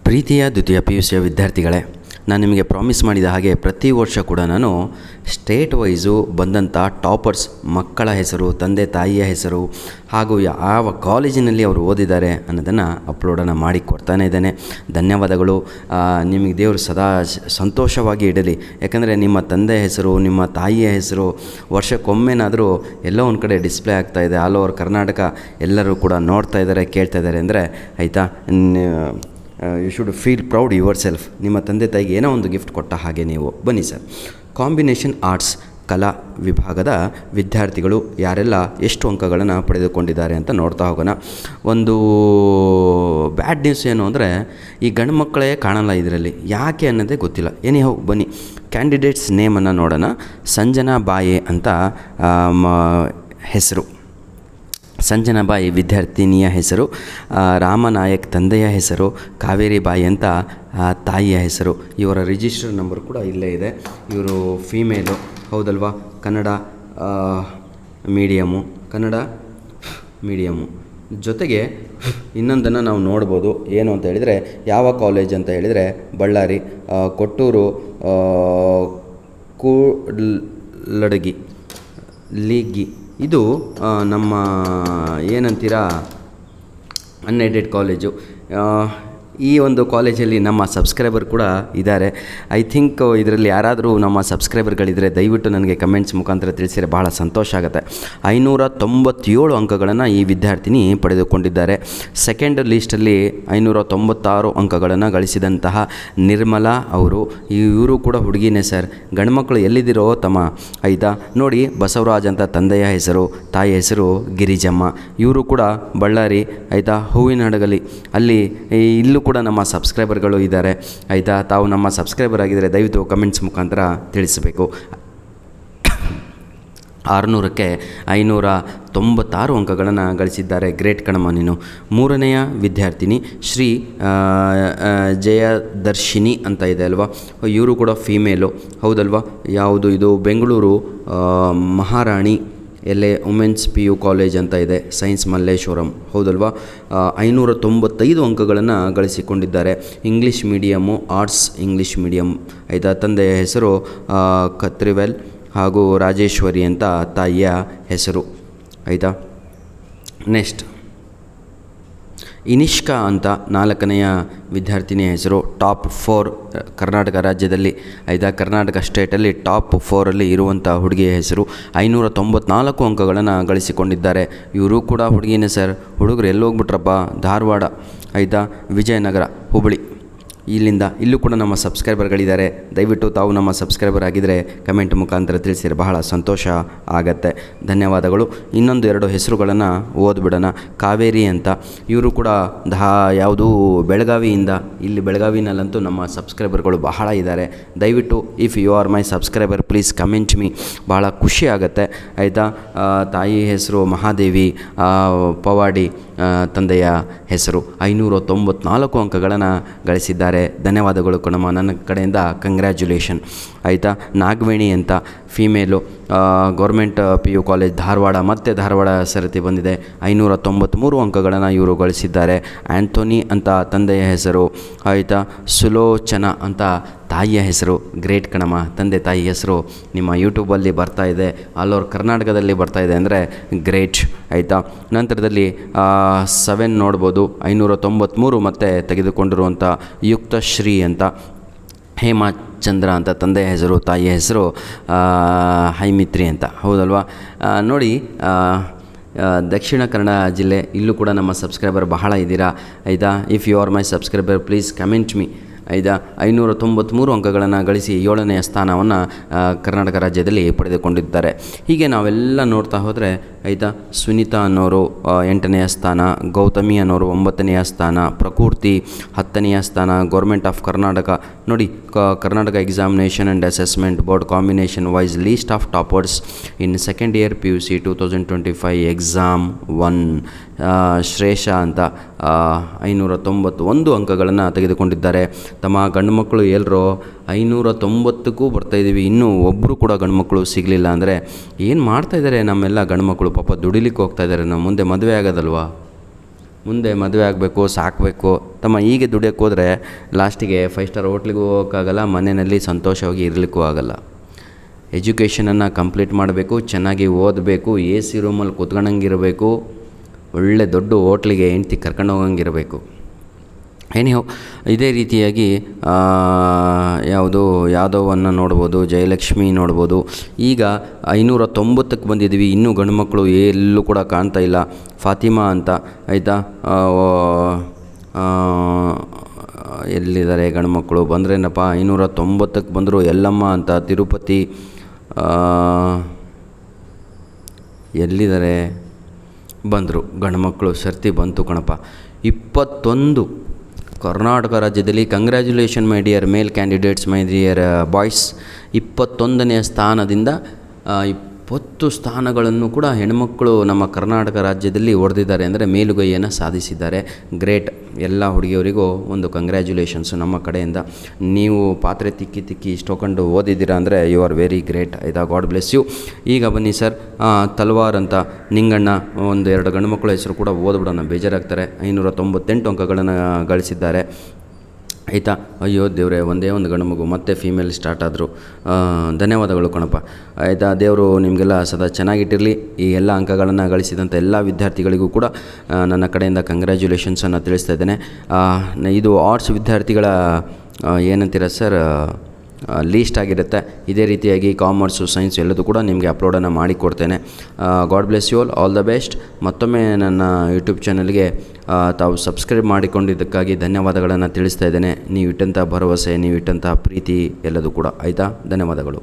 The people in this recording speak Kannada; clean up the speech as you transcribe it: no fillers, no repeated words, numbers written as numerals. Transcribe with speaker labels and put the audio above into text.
Speaker 1: ಪ್ರೀತಿಯ ದ್ವಿತೀಯ PUCಯ ವಿದ್ಯಾರ್ಥಿಗಳೇ, ನಾನು ನಿಮಗೆ ಪ್ರಾಮಿಸ್ ಮಾಡಿದ ಹಾಗೆ ಪ್ರತಿ ವರ್ಷ ಕೂಡ ನಾನು ಸ್ಟೇಟ್ ವೈಸು ಬಂದಂಥ ಟಾಪರ್ಸ್ ಮಕ್ಕಳ ಹೆಸರು, ತಂದೆ ತಾಯಿಯ ಹೆಸರು ಹಾಗೂ ಯಾವ ಕಾಲೇಜಿನಲ್ಲಿ ಅವರು ಓದಿದ್ದಾರೆ ಅನ್ನೋದನ್ನು ಅಪ್ಲೋಡನ್ನು ಮಾಡಿ ಕೊಡ್ತಾನೇ ಇದ್ದೇನೆ. ಧನ್ಯವಾದಗಳು. ನಿಮಗೆ ದೇವರು ಸದಾ ಸಂತೋಷವಾಗಿ ಇಡಲಿ. ಯಾಕಂದರೆ ನಿಮ್ಮ ತಂದೆ ಹೆಸರು, ನಿಮ್ಮ ತಾಯಿಯ ಹೆಸರು ವರ್ಷಕ್ಕೊಮ್ಮೆನಾದರೂ ಎಲ್ಲೋ ಒಂದು ಕಡೆ ಡಿಸ್ಪ್ಲೇ ಆಗ್ತಾಯಿದೆ. ಆಲ್ ಓವರ್ ಕರ್ನಾಟಕ ಎಲ್ಲರೂ ಕೂಡ ನೋಡ್ತಾ ಇದ್ದಾರೆ, ಕೇಳ್ತಾ ಇದ್ದಾರೆ ಅಂದರೆ ಆಯಿತಾ, you should feel proud yourself. ನಿಮ್ಮ ತಂದೆ ತಾಯಿಗೆ ಏನೋ ಒಂದು ಗಿಫ್ಟ್ ಕೊಟ್ಟ ಹಾಗೆ ನೀವು ಬನ್ನಿ ಸರ್. ಕಾಂಬಿನೇಷನ್ ಆರ್ಟ್ಸ್ ಕಲಾ ವಿಭಾಗದ ವಿದ್ಯಾರ್ಥಿಗಳು ಯಾರೆಲ್ಲ ಎಷ್ಟು ಅಂಕಗಳನ್ನು ಪಡೆದುಕೊಂಡಿದ್ದಾರೆ ಅಂತ ನೋಡ್ತಾ ಹೋಗೋಣ. ಒಂದು ಬ್ಯಾಡ್ ನ್ಯೂಸ್ ಏನು ಅಂದರೆ ಈ ಗಂಡು ಮಕ್ಕಳೇ ಕಾಣಲ್ಲ ಇದರಲ್ಲಿ, ಯಾಕೆ ಅನ್ನೋದೇ ಗೊತ್ತಿಲ್ಲ. ಎನಿಹೌ ಬನ್ನಿ ಕ್ಯಾಂಡಿಡೇಟ್ಸ್ ನೇಮನ್ನು ನೋಡೋಣ. ಸಂಜನಾ ಬಾಯೆ ಅಂತ ಹೆಸರು, ಸಂಜನಾ ಬಾಯಿ ವಿದ್ಯಾರ್ಥಿನಿಯ ಹೆಸರು, ರಾಮನಾಯಕ್ ತಂದೆಯ ಹೆಸರು, ಕಾವೇರಿ ಬಾಯಿ ಅಂತ ತಾಯಿಯ ಹೆಸರು. ಇವರ ರಿಜಿಸ್ಟರ್ ನಂಬರ್ ಕೂಡ ಇಲ್ಲೇ ಇದೆ. ಇವರು ಫೀಮೇಲು, ಹೌದಲ್ವಾ? ಕನ್ನಡ ಮೀಡಿಯಮ್ಮು ಜೊತೆಗೆ ಇನ್ನೊಂದನ್ನು ನಾವು ನೋಡ್ಬೋದು. ಏನು ಅಂತ ಹೇಳಿದರೆ, ಯಾವ ಕಾಲೇಜ್ ಅಂತ ಹೇಳಿದರೆ ಬಳ್ಳಾರಿ, ಕೊಟ್ಟೂರು ಕೂಡ್ಲಡಗಿ ಲೀಗಿ. ಇದು ನಮ್ಮ ಏನಂತೀರ ಅನ್ಎಡೆಡ್ ಕಾಲೇಜು. ಈ ಒಂದು ಕಾಲೇಜಲ್ಲಿ ನಮ್ಮ ಸಬ್ಸ್ಕ್ರೈಬರ್ ಕೂಡ ಇದ್ದಾರೆ. ಐ ಥಿಂಕ್ ಇದರಲ್ಲಿ ಯಾರಾದರೂ ನಮ್ಮ ಸಬ್ಸ್ಕ್ರೈಬರ್ಗಳಿದ್ದರೆ ದಯವಿಟ್ಟು ನನಗೆ ಕಮೆಂಟ್ಸ್ ಮುಖಾಂತರ ತಿಳಿಸಿದರೆ ಬಹಳ ಸಂತೋಷ ಆಗುತ್ತೆ. 597 ಅಂಕಗಳನ್ನು ಈ ವಿದ್ಯಾರ್ಥಿನಿ ಪಡೆದುಕೊಂಡಿದ್ದಾರೆ. ಸೆಕೆಂಡ್ ಲೀಸ್ಟಲ್ಲಿ 596 ಅಂಕಗಳನ್ನು ಗಳಿಸಿದಂತಹ ನಿರ್ಮಲಾ ಅವರು. ಇವರು ಕೂಡ ಹುಡುಗಿನೇ ಸರ್. ಗಂಡ್ಮಕ್ಳು ಎಲ್ಲಿದ್ದೀರೋ ತಮ್ಮ, ಆಯಿತಾ? ನೋಡಿ, ಬಸವರಾಜ್ ಅಂತ ತಂದೆಯ ಹೆಸರು, ತಾಯಿಯ ಹೆಸರು ಗಿರಿಜಮ್ಮ. ಇವರು ಕೂಡ ಬಳ್ಳಾರಿ, ಆಯಿತಾ, ಹೂವಿನಹಡಗಲಿ. ಅಲ್ಲಿ ಇಲ್ಲೂ ಕೂಡ ನಮ್ಮ ಸಬ್ಸ್ಕ್ರೈಬರ್ಗಳು ಇದ್ದಾರೆ, ಆಯಿತಾ? ತಾವು ನಮ್ಮ ಸಬ್ಸ್ಕ್ರೈಬರ್ ಆಗಿದ್ದರೆ ದಯವಿಟ್ಟು ಕಮೆಂಟ್ಸ್ ಮುಖಾಂತರ ತಿಳಿಸಬೇಕು. 600ಕ್ಕೆ 596 ಅಂಕಗಳನ್ನು ಗಳಿಸಿದ್ದಾರೆ. ಗ್ರೇಟ್ ಕಣಮ್ಮ ನೀನು. ಮೂರನೆಯ ವಿದ್ಯಾರ್ಥಿನಿ ಶ್ರೀ ಜಯದರ್ಶಿನಿ ಅಂತ ಇದೆ ಅಲ್ವಾ? ಇವರು ಕೂಡ ಫೀಮೇಲು, ಹೌದಲ್ವಾ? ಯಾವುದು ಇದು? Bengaluru Maharani women's PU college ಅಂತ ಇದೆ, ಸೈನ್ಸ್ ಮಲ್ಲೇಶ್ವರಂ, ಹೌದಲ್ವಾ? 595 ಅಂಕಗಳನ್ನು ಗಳಿಸಿಕೊಂಡಿದ್ದಾರೆ. English medium, arts English medium, ಆಯಿತಾ? ತಂದೆಯ ಹೆಸರು ಕತ್ರಿವೆಲ್ ಹಾಗೂ ರಾಜೇಶ್ವರಿ ಅಂತ ತಾಯಿಯ ಹೆಸರು, ಆಯಿತಾ? ನೆಕ್ಸ್ಟ್ ಇನಿಷ್ಕಾ ಅಂತ 4ನೆಯ ವಿದ್ಯಾರ್ಥಿನಿಯ ಹೆಸರು. ಟಾಪ್ 4 ಕರ್ನಾಟಕ ರಾಜ್ಯದಲ್ಲಿ, ಆಯಿತಾ? ಕರ್ನಾಟಕ ಸ್ಟೇಟಲ್ಲಿ ಟಾಪ್ 4ಅಲ್ಲಿ ಇರುವಂಥ ಹುಡುಗಿಯ ಹೆಸರು. 594 ಅಂಕಗಳನ್ನು ಗಳಿಸಿಕೊಂಡಿದ್ದಾರೆ. ಇವರು ಕೂಡ ಹುಡುಗಿನೇ ಸರ್. ಹುಡುಗರು ಎಲ್ಲೋಗ್ಬಿಟ್ರಪ್ಪ? ಧಾರವಾಡ, ಆಯಿತಾ? ವಿಜಯನಗರ, ಹುಬ್ಬಳ್ಳಿ, ಇಲ್ಲೂ ಕೂಡ ನಮ್ಮ ಸಬ್ಸ್ಕ್ರೈಬರ್ಗಳಿದ್ದಾರೆ. ದಯವಿಟ್ಟು ತಾವು ನಮ್ಮ ಸಬ್ಸ್ಕ್ರೈಬರ್ ಆಗಿದ್ದರೆ ಕಮೆಂಟ್ ಮುಖಾಂತರ ತಿಳಿಸಿದರೆ ಬಹಳ ಸಂತೋಷ ಆಗತ್ತೆ. ಧನ್ಯವಾದಗಳು. ಇನ್ನೊಂದು 2 ಹೆಸರುಗಳನ್ನು ಓದ್ಬಿಡೋಣ. ಕಾವೇರಿ ಅಂತ, ಇವರು ಕೂಡ ಯಾವುದು ಬೆಳಗಾವಿಯಿಂದ. ಇಲ್ಲಿ ಬೆಳಗಾವಿನಲ್ಲಂತೂ ನಮ್ಮ ಸಬ್ಸ್ಕ್ರೈಬರ್ಗಳು ಬಹಳ ಇದ್ದಾರೆ. ದಯವಿಟ್ಟು if you are my subscriber please comment me, ಭಾಳ ಖುಷಿ ಆಗುತ್ತೆ, ಆಯಿತಾ? ತಾಯಿ ಹೆಸರು ಮಹಾದೇವಿ ಪವಾಡಿ, ತಂದೆಯ ಹೆಸರು. 594 ಅಂಕಗಳನ್ನು ಗಳಿಸಿದ್ದಾರೆ. ಧನ್ಯವಾದಗಳು ಕಣಮ್ಮ, ನನ್ನ ಕಡೆಯಿಂದ ಕಂಗ್ರ್ಯಾಚುಲೇಷನ್, ಆಯಿತಾ? ನಾಗವೇಣಿ ಅಂತ female, government PU college Dharwad, ಮತ್ತು ಧಾರವಾಡ ಸರತಿ ಬಂದಿದೆ. 593 ಅಂಕಗಳನ್ನು ಇವರು ಗಳಿಸಿದ್ದಾರೆ. ಆ್ಯಂಥೋನಿ ಅಂತ ತಂದೆಯ ಹೆಸರು, ಆಯಿತಾ? ಸುಲೋಚನಾ ಅಂತ ತಾಯಿಯ ಹೆಸರು. ಗ್ರೇಟ್ ಕಣಮ್ಮ, ತಂದೆ ತಾಯಿ ಹೆಸರು ನಿಮ್ಮ ಯೂಟ್ಯೂಬಲ್ಲಿ ಬರ್ತಾಯಿದೆ, ಆಲ್ ಓವರ್ ಕರ್ನಾಟಕದಲ್ಲಿ ಬರ್ತಾಯಿದೆ ಅಂದರೆ ಗ್ರೇಟ್, ಆಯಿತಾ? ನಂತರದಲ್ಲಿ 7 ನೋಡ್ಬೋದು. 593 ಮತ್ತು ತೆಗೆದುಕೊಂಡಿರುವಂಥ ಯುಕ್ತಶ್ರೀ ಅಂತ, ಹೇಮಚಂದ್ರ ಅಂತ ತಂದೆಯ ಹೆಸರು, ತಾಯಿಯ ಹೆಸರು ಹೈಮಿತ್ರಿ ಅಂತ, ಹೌದಲ್ವಾ? ನೋಡಿ, ದಕ್ಷಿಣ ಕನ್ನಡ ಜಿಲ್ಲೆ, ಇಲ್ಲೂ ಕೂಡ ನಮ್ಮ ಸಬ್ಸ್ಕ್ರೈಬರ್ ಬಹಳ ಇದ್ದೀರಾ, ಆಯಿತಾ? If you are my subscriber please comment me, ಆಯಿತಾ? 593 ಅಂಕಗಳನ್ನು ಗಳಿಸಿ 7ನೇ ಸ್ಥಾನವನ್ನು ಕರ್ನಾಟಕ ರಾಜ್ಯದಲ್ಲಿ ಪಡೆದುಕೊಂಡಿದ್ದಾರೆ. ಹೀಗೆ ನಾವೆಲ್ಲ ನೋಡ್ತಾ ಹೋದರೆ, ಆಯಿತಾ? ಸುನೀತಾ ಅನ್ನೋರು 8ನೆಯ ಸ್ಥಾನ, ಗೌತಮಿ ಅನ್ನೋರು 9ನೆಯ ಸ್ಥಾನ, ಪ್ರಕೃತಿ 10ನೆಯ ಸ್ಥಾನ. ಗೌರ್ಮೆಂಟ್ ಆಫ್ ಕರ್ನಾಟಕ ನೋಡಿ, Karnataka examination and assessment board combination wise list of toppers in second year PUC 2025 exam 1. ಶ್ರೇಷ ಅಂತ 591 ಅಂಕಗಳನ್ನು ತೆಗೆದುಕೊಂಡಿದ್ದಾರೆ. ತಮ್ಮ ಗಂಡು ಮಕ್ಕಳು ಎಲ್ಲರೂ 590ಕ್ಕೂ ಬರ್ತಾಯಿದ್ದೀವಿ, ಇನ್ನೂ ಒಬ್ಬರು ಕೂಡ ಗಂಡು ಮಕ್ಕಳು ಸಿಗಲಿಲ್ಲ ಅಂದರೆ ಏನು ಮಾಡ್ತಾಯಿದ್ದಾರೆ ನಮ್ಮೆಲ್ಲ ಗಂಡು ಮಕ್ಕಳು? ಪಾಪ ದುಡಿಲಿಕ್ಕೆ ಹೋಗ್ತಾಯಿದ್ದಾರೆ, ನಾವು ಮುಂದೆ ಮದುವೆ ಆಗೋದಲ್ವಾ? ಮುಂದೆ ಮದುವೆ ಆಗಬೇಕು, ಸಾಕಬೇಕು. ತಮ್ಮ ಹೀಗೆ ದುಡಿಯೋಕ್ಕೆ ಹೋದರೆ ಲಾಸ್ಟಿಗೆ 5 ಸ್ಟಾರ್ ಹೋಟ್ಲಿಗೂ ಹೋಗೋಕ್ಕಾಗಲ್ಲ, ಮನೆಯಲ್ಲಿ ಸಂತೋಷವಾಗಿ ಇರಲಿಕ್ಕೂ ಆಗಲ್ಲ. ಎಜುಕೇಷನನ್ನು ಕಂಪ್ಲೀಟ್ ಮಾಡಬೇಕು, ಚೆನ್ನಾಗಿ ಓದಬೇಕು, ಎ ಸಿ ರೂಮಲ್ಲಿ ಕೂತ್ಕೊಂಡಂಗಿರಬೇಕು, ಒಳ್ಳೆ ದೊಡ್ಡ ಹೋಟ್ಲಿಗೆ ಹೆಂಡ್ತಿ ಕರ್ಕೊಂಡು ಹೋಗಂಗಿರಬೇಕು. ಎನಿಹೋ ಇದೇ ರೀತಿಯಾಗಿ ಯಾದವನ್ನು ನೋಡ್ಬೋದು, ಜಯಲಕ್ಷ್ಮಿ ನೋಡ್ಬೋದು. ಈಗ 590ಕ್ಕೆ ಬಂದಿದ್ದೀವಿ, ಇನ್ನೂ ಗಂಡು ಮಕ್ಕಳು ಎಲ್ಲೂ ಕೂಡ ಕಾಣ್ತಾ ಇಲ್ಲ. ಫಾತಿಮಾ ಅಂತ, ಆಯಿತಾ, ಎಲ್ಲಿದ್ದಾರೆ ಗಂಡು ಮಕ್ಕಳು? ಬಂದ್ರೇನಪ್ಪ, 590ಕ್ಕೆ ಬಂದರು. ಎಲ್ಲಮ್ಮ ಅಂತ ತಿರುಪತಿ, ಎಲ್ಲಿದ್ದಾರೆ? ಬಂದರು ಗಂಡು ಮಕ್ಕಳು, ಸರ್ತಿ ಬಂತು ಕಣಪ್ಪ. 21 ಕರ್ನಾಟಕ ರಾಜ್ಯದಲ್ಲಿ. Congratulation my dear male candidates, my dear boys. 21ನೇ ಸ್ಥಾನದಿಂದ 20 ಸ್ಥಾನಗಳನ್ನು ಕೂಡ ಹೆಣ್ಮಕ್ಕಳು ನಮ್ಮ ಕರ್ನಾಟಕ ರಾಜ್ಯದಲ್ಲಿ ಹೊಡೆದಿದ್ದಾರೆ, ಅಂದರೆ ಮೇಲುಗೈಯನ್ನು ಸಾಧಿಸಿದ್ದಾರೆ. ಗ್ರೇಟ್. ಎಲ್ಲ ಹುಡುಗಿಯವರಿಗೂ ಒಂದು ಕಂಗ್ರ್ಯಾಚುಲೇಷನ್ಸು ನಮ್ಮ ಕಡೆಯಿಂದ. ನೀವು ಪಾತ್ರೆ ತಿಕ್ಕಿ ಇಷ್ಟೊಂದು ಓದಿದ್ದೀರಾ ಅಂದರೆ ಯು ಆರ್ ವೆರಿ ಗ್ರೇಟ್, ಆಯಿತಾ. God bless you. ಈಗ ಬನ್ನಿ ಸರ್, ತಲ್ವಾರ್ ಅಂತ ನಿಂಗಣ್ಣ, 1-2 ಗಂಡು ಮಕ್ಕಳ ಹೆಸರು ಕೂಡ ಓದ್ಬಿಡೋಣ, ಬೇಜಾರಾಗ್ತಾರೆ. 598 ಅಂಕಗಳನ್ನು ಗಳಿಸಿದ್ದಾರೆ, ಆಯಿತಾ. ಅಯ್ಯೋ ದೇವರೇ, ಒಂದೇ ಒಂದು ಗಂಡು ಮಗು, ಮತ್ತೆ ಫೀಮೇಲ್ ಸ್ಟಾರ್ಟ್ ಆದರು. ಧನ್ಯವಾದಗಳು ಕಣಪ್ಪ, ಆಯಿತಾ. ದೇವರು ನಿಮಗೆಲ್ಲ ಸದಾ ಚೆನ್ನಾಗಿಟ್ಟಿರಲಿ. ಈ ಎಲ್ಲ ಅಂಕಗಳನ್ನು ಗಳಿಸಿದಂಥ ಎಲ್ಲ ವಿದ್ಯಾರ್ಥಿಗಳಿಗೂ ಕೂಡ ನನ್ನ ಕಡೆಯಿಂದ ಕಂಗ್ರ್ಯಾಚುಲೇಷನ್ಸನ್ನು ತಿಳಿಸ್ತಾ ಇದ್ದೇನೆ. ಇದು ಆರ್ಟ್ಸ್ ವಿದ್ಯಾರ್ಥಿಗಳ ಏನಂತೀರ ಸರ್, ಲೀಸ್ಟ್ ಆಗಿರುತ್ತೆ. ಇದೇ ರೀತಿಯಾಗಿ ಕಾಮರ್ಸು, ಸೈನ್ಸ್ ಎಲ್ಲದೂ ಕೂಡ ನಿಮಗೆ ಅಪ್ಲೋಡನ್ನು ಮಾಡಿಕೊಡ್ತೇನೆ. God bless you all the best. ಮತ್ತೊಮ್ಮೆ ನನ್ನ ಯೂಟ್ಯೂಬ್ ಚಾನಲ್ಗೆ ತಾವು ಸಬ್ಸ್ಕ್ರೈಬ್ ಮಾಡಿಕೊಂಡಿದ್ದಕ್ಕಾಗಿ ಧನ್ಯವಾದಗಳನ್ನು ತಿಳಿಸ್ತಾ ಇದ್ದೇನೆ. ನೀವು ಇಟ್ಟಂಥ ಭರವಸೆ, ನೀವು ಇಟ್ಟಂಥ ಪ್ರೀತಿ ಎಲ್ಲದೂ ಕೂಡ, ಆಯಿತಾ. ಧನ್ಯವಾದಗಳು.